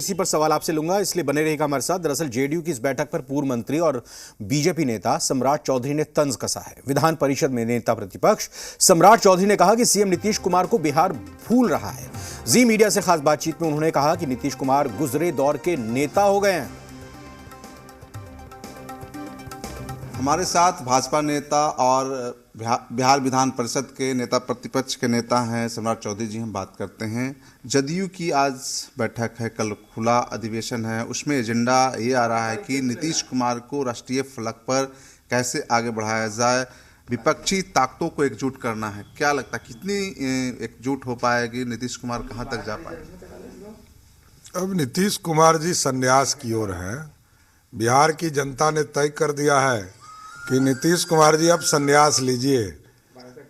इसी पर सवाल आपसे लूंगा, इसलिए बने रहेगा हमारे साथ। दरअसल जेडीयू की इस बैठक पर पूर्व मंत्री और बीजेपी नेता सम्राट चौधरी ने तंज कसा है। विधान परिषद में नेता प्रतिपक्ष सम्राट चौधरी ने कहा कि सीएम नीतीश कुमार को बिहार भूल रहा है। जी मीडिया से खास बातचीत में उन्होंने कहा कि नीतीश कुमार गुजरे दौर के नेता हो गए हैं। हमारे साथ भाजपा नेता और बिहार विधान परिषद के नेता प्रतिपक्ष के नेता हैं सम्राट चौधरी जी। हम बात करते हैं, जदयू की आज बैठक है, कल खुला अधिवेशन है, उसमें एजेंडा ये आ रहा है कि नीतीश कुमार को राष्ट्रीय फलक पर कैसे आगे बढ़ाया जाए, विपक्षी ताकतों को एकजुट करना है। क्या लगता है कितनी एकजुट हो पाएगी, नीतीश कुमार कहाँ तक जा पाएंगे? अब नीतीश कुमार जी संन्यास की ओर हैं। बिहार की जनता ने तय कर दिया है कि नीतीश कुमार जी अब संन्यास लीजिए।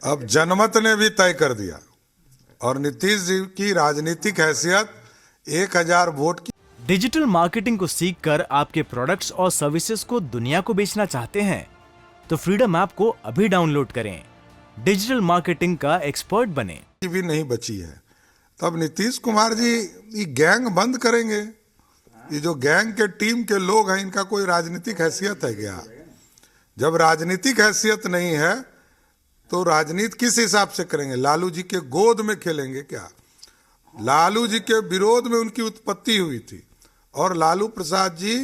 अब जनमत ने भी तय कर दिया और नीतीश जी की राजनीतिक हैसियत 1000 वोट की। डिजिटल मार्केटिंग को सीखकर आपके प्रोडक्ट्स और सर्विसेज को दुनिया को बेचना चाहते हैं तो फ्रीडम ऐप को अभी डाउनलोड करें। डिजिटल मार्केटिंग का एक्सपर्ट बने। भी नहीं बची है, तब नीतीश कुमार जी ये गैंग बंद करेंगे। ये जो गैंग के टीम के लोग हैं, इनका कोई राजनीतिक हैसियत है क्या? जब राजनीतिक हैसियत नहीं है तो राजनीति किस हिसाब से करेंगे? लालू जी के गोद में खेलेंगे क्या? लालू जी के विरोध में उनकी उत्पत्ति हुई थी और लालू प्रसाद जी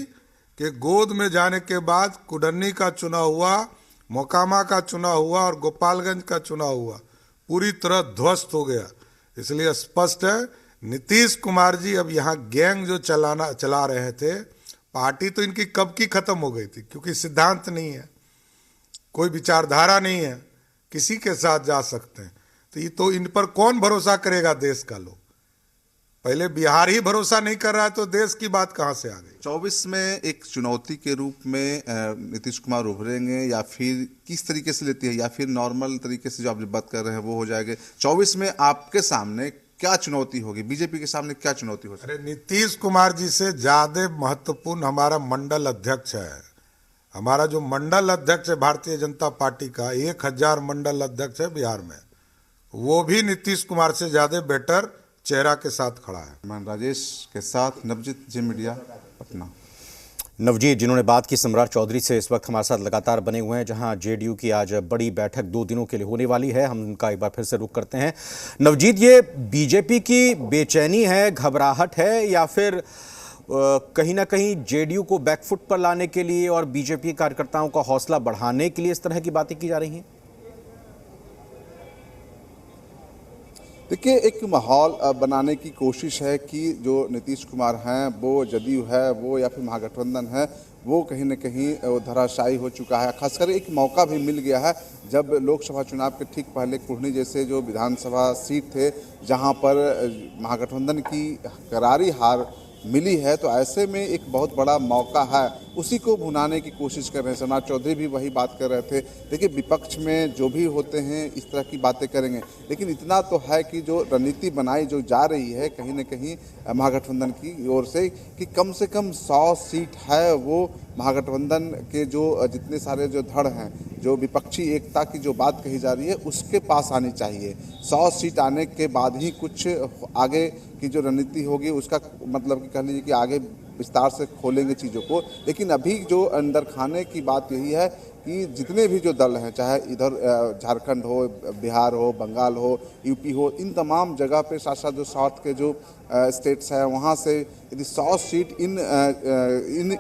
के गोद में जाने के बाद कुडन्नी का चुनाव हुआ, मोकामा का चुनाव हुआ और गोपालगंज का चुनाव हुआ, पूरी तरह ध्वस्त हो गया। इसलिए स्पष्ट है नीतीश कुमार जी अब यहाँ गैंग जो चला रहे थे, पार्टी तो इनकी कब की खत्म हो गई थी, क्योंकि सिद्धांत नहीं है, कोई विचारधारा नहीं है, किसी के साथ जा सकते हैं। तो ये तो इन पर कौन भरोसा करेगा? देश का लोग पहले बिहार ही भरोसा नहीं कर रहा है तो देश की बात कहां से आ गई? 24 में एक चुनौती के रूप में नीतीश कुमार उभरेंगे या फिर किस तरीके से लेती है, या फिर नॉर्मल तरीके से जो आप बात कर रहे हैं वो हो जाएगा? 24 में आपके सामने क्या चुनौती होगी, बीजेपी के सामने क्या चुनौती होगी? अरे नीतीश कुमार जी से ज्यादा महत्वपूर्ण हमारा मंडल अध्यक्ष है। हमारा जो मंडल अध्यक्ष है भारतीय जनता पार्टी का, 1000 मंडल अध्यक्ष है बिहार में, वो भी नीतीश कुमार से ज्यादा बेटर चेहरा के साथ खड़ा है। मैं राजेश के साथ नवजीत, जी मीडिया, पटना। नवजीत, जिन्होंने बात की सम्राट चौधरी से, इस वक्त हमारे साथ लगातार बने हुए हैं, जहां जेडीयू की आज बड़ी बैठक 2 दिनों के लिए होने वाली है। हम उनका एक बार फिर से रुख करते हैं। नवजीत, ये बीजेपी की बेचैनी है, घबराहट है, या फिर कहीं ना कहीं जेडीयू को बैकफुट पर लाने के लिए और बीजेपी कार्यकर्ताओं का हौसला बढ़ाने के लिए इस तरह की बातें की जा रही हैं? देखिए, एक माहौल बनाने की कोशिश है कि जो नीतीश कुमार हैं, वो जदयू है, वो या फिर महागठबंधन है, वो कहीं न कहीं धराशायी हो चुका है। खासकर एक मौका भी मिल गया है जब लोकसभा चुनाव के ठीक पहले कुढ़नी जैसे जो विधानसभा सीट थे, जहां पर महागठबंधन की करारी हार मिली है, तो ऐसे में एक बहुत बड़ा मौका है, उसी को भुनाने की कोशिश कर रहे हैं। सम्राट चौधरी भी वही बात कर रहे थे। देखिए, विपक्ष में जो भी होते हैं इस तरह की बातें करेंगे, लेकिन इतना तो है कि जो रणनीति बनाई जो जा रही है कहीं न कहीं महागठबंधन की ओर से, कि कम से कम 100 सीट है वो महागठबंधन के जो जितने सारे जो धड़ हैं, जो विपक्षी एकता की जो बात कही जा रही है उसके पास आनी चाहिए। 100 सीट आने के बाद ही कुछ आगे की जो रणनीति होगी उसका मतलब कि कह लीजिए कि आगे विस्तार से खोलेंगे चीज़ों को। लेकिन अभी जो अंदर खाने की बात यही है कि जितने भी जो दल हैं, चाहे इधर झारखंड हो, बिहार हो, बंगाल हो, यूपी हो, इन तमाम जगह पे साथ साथ जो साउथ के जो स्टेट्स हैं, वहाँ से यदि 100 सीट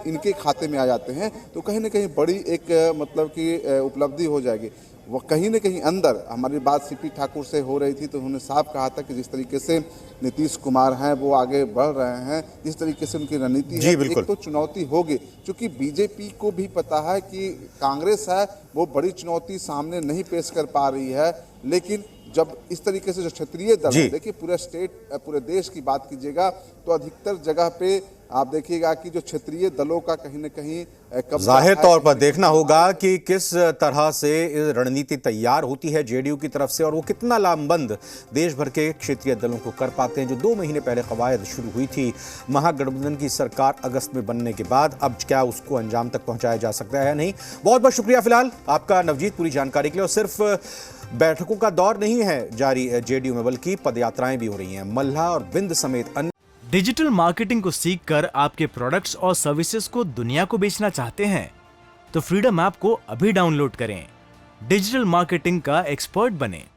इनके खाते में आ जाते हैं तो कहीं ना कहीं बड़ी एक मतलब कि उपलब्धि हो जाएगी। वो कहीं न कहीं अंदर, हमारी बात सीपी ठाकुर से हो रही थी तो उन्होंने साफ कहा था कि जिस तरीके से नीतीश कुमार हैं वो आगे बढ़ रहे हैं, जिस तरीके से उनकी रणनीति है, एक तो चुनौती होगी, क्योंकि बीजेपी को भी पता है कि कांग्रेस है वो बड़ी चुनौती सामने नहीं पेश कर पा रही है। लेकिन जब इस तरीके से जो क्षेत्रीय दल है, देखिए पूरे देश की बात कीजिएगा तो अधिकतर जगह पे आप देखिएगा कि जो क्षेत्रीय दलों का कहीं न कहीं जाहिर तौर पर देखना होगा कि किस तरह से रणनीति तैयार होती है जेडीयू की तरफ से और वो कितना लामबंद देश भर के क्षेत्रीय दलों को कर पाते हैं। जो 2 महीने पहले कवायद शुरू हुई थी महागठबंधन की सरकार अगस्त में बनने के बाद, अब क्या उसको अंजाम तक पहुंचाया जा सकता है? नहीं। बहुत बहुत शुक्रिया फिलहाल आपका नवजीत पूरी जानकारी के लिए। और सिर्फ बैठकों का दौर नहीं है जारी जेडीयू में, बल्कि पदयात्राएं भी हो रही हैं। मल्हा और बिंद समेत अन्य डिजिटल मार्केटिंग को सीखकर आपके प्रोडक्ट्स और सर्विसेज को दुनिया को बेचना चाहते हैं तो फ्रीडम ऐप को अभी डाउनलोड करें। डिजिटल मार्केटिंग का एक्सपर्ट बनें।